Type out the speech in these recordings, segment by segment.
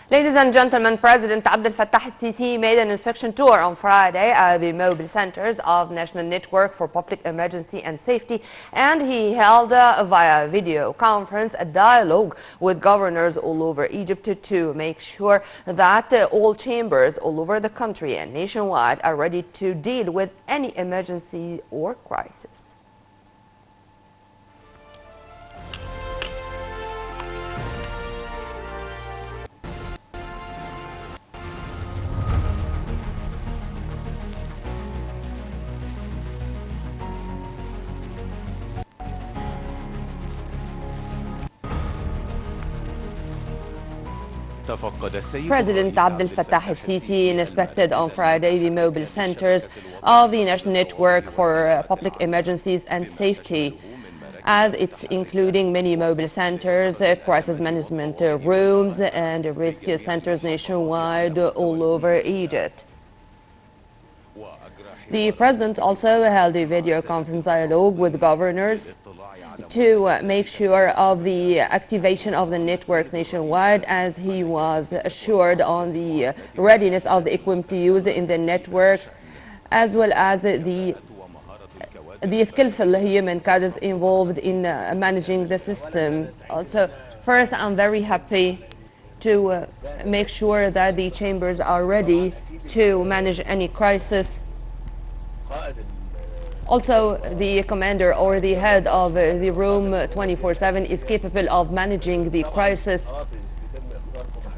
Ladies and gentlemen, President Abdel Fattah Sisi made an inspection tour on Friday at the mobile centers of National Network for Public Emergency and Safety, and he held via video conference a dialogue with governors all over Egypt to make sure that all chambers all over the country and nationwide are ready to deal with any emergency or crisis. President Abdel Fattah Sisi inspected on Friday the mobile centers of the National Network for Public Emergencies and Safety, as it's including many mobile centers, crisis management rooms, and rescue centers nationwide all over Egypt. The President also held a video conference dialogue with governors to make sure of the activation of the networks nationwide, as he was assured on the readiness of the equipment used in the networks, as well as the skillful human cadres involved in managing the system. Also, first, I'm very happy to make sure that the chambers are ready to manage any crisis. Also, the commander or the head of the room 24/7 is capable of managing the crisis.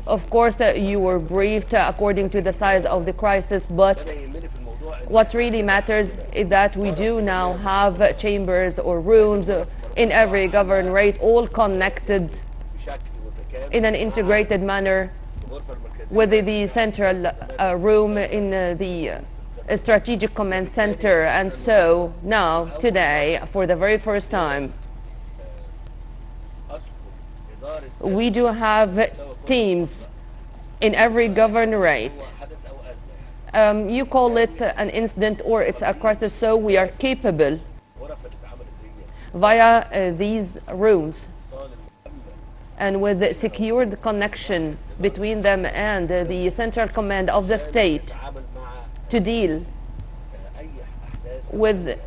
Of course, you were briefed according to the size of the crisis, but what really matters is that we do now have chambers or rooms in every governorate, all connected in an integrated manner with the central room in the strategic command center. And so now, today, for the very first time, we do have teams in every governorate. You call it an incident or it's a crisis, so we are capable via these rooms and with the secured connection between them and the central command of the state to deal with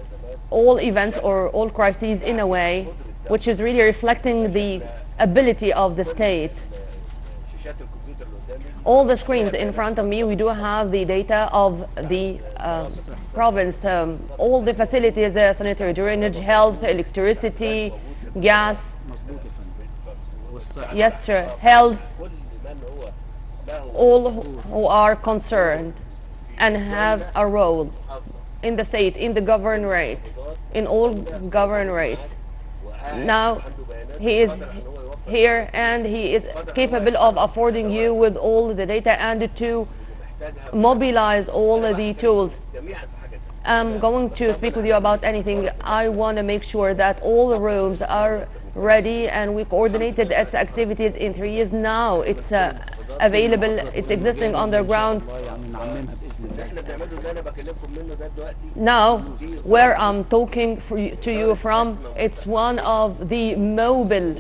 all events or all crises in a way which is really reflecting the ability of the state. All the screens in front of me, we do have the data of the province, all the facilities, sanitary drainage, health, electricity, gas, yes, sir, health, all who are concerned and have a role in the state, in the governorate, in all governorates. Now he is here and he is capable of affording you with all the data and to mobilize all the tools. I'm going to speak with you about anything. I want to make sure that all the rooms are ready, and we coordinated its activities in 3 years now. It's available, it's existing on the ground. Now, where I'm talking to you from, it's one of the mobile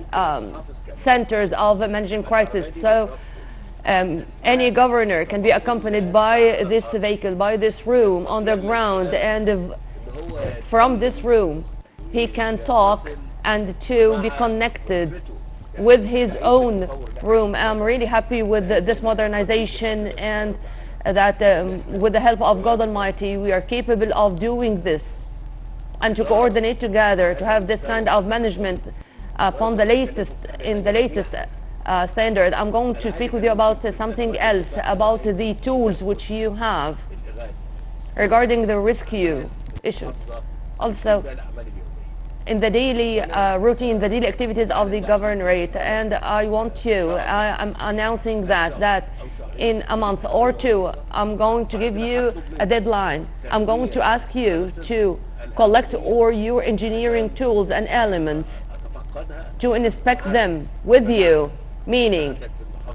centers of managing crisis. So any governor can be accompanied by this vehicle, by this room on the ground, and from this room he can talk and to be connected with his own room. I'm really happy with this modernization, and that with the help of God Almighty we are capable of doing this and to coordinate together to have this kind of management upon the latest standard. I'm going to speak with you about something else, about the tools which you have regarding the rescue issues. Also, in the daily routine, the daily activities of the governorate, and I'm announcing that in a month or two, I'm going to give you a deadline. I'm going to ask you to collect all your engineering tools and elements, to inspect them with you, meaning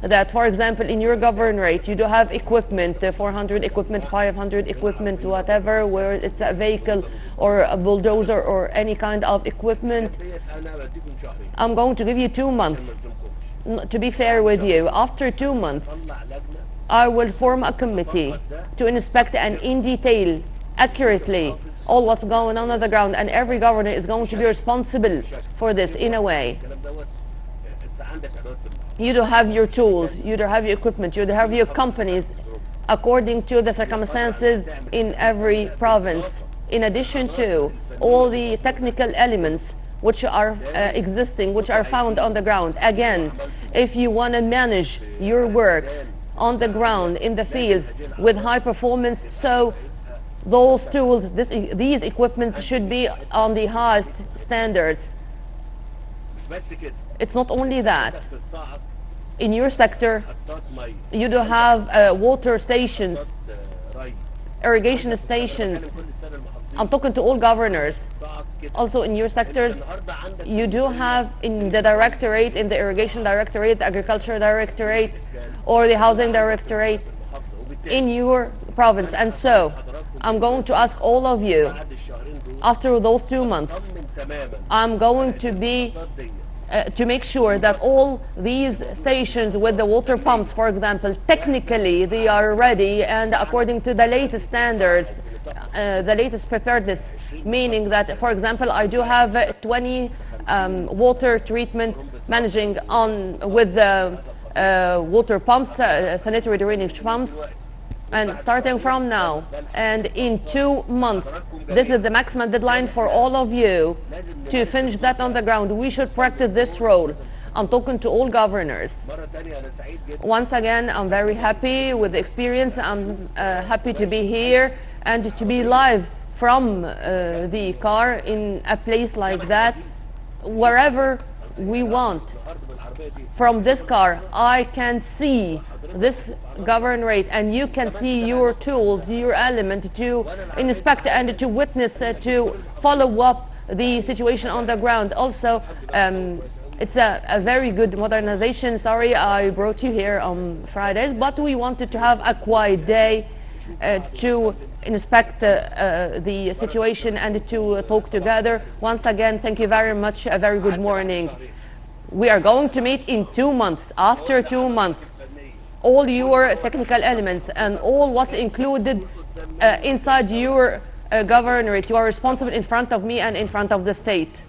that, for example, in your governorate, you do have equipment, 400 equipment, 500 equipment, whatever, where it's a vehicle or a bulldozer or any kind of equipment. I'm going to give you 2 months to be fair with you, after 2 months, I will form a committee to inspect and in detail, accurately, all what's going on the ground, and every governor is going to be responsible for this in a way. You do have your tools, you do have your equipment, you do have your companies according to the circumstances in every province. In addition to all the technical elements which are existing, which are found on the ground. Again, if you want to manage your works on the ground, in the fields, with high performance, so those tools, these equipments should be on the highest standards. It's not only that. In your sector, you do have water stations, irrigation stations. I'm talking to all governors. Also in your sectors, you do have in the directorate, in the irrigation directorate, the agriculture directorate, or the housing directorate in your province. And so I'm going to ask all of you, after those 2 months, I'm going to be to make sure that all these stations with the water pumps, for example, technically they are ready and according to the latest standards, the latest preparedness, meaning that, for example, I do have 20 water treatment managing on with the water pumps, sanitary drainage pumps, and starting from now and in 2 months, this is the maximum deadline for all of you to finish that on the ground. We should practice this role. I'm talking to all governors. Once again, I'm very happy with the experience. I'm happy to be here and to be live from the car in a place like that, wherever we want. From this car, I can see this governorate, and you can see your tools, your element to inspect and to witness, to follow up the situation on the ground. Also, it's a very good modernization. Sorry I brought you here on Fridays, but we wanted to have a quiet day to inspect the situation and to talk together. Once again, thank you very much. A very good morning. We are going to meet in 2 months. After 2 months, all your technical elements and all what's included inside your governorate, you are responsible in front of me and in front of the state.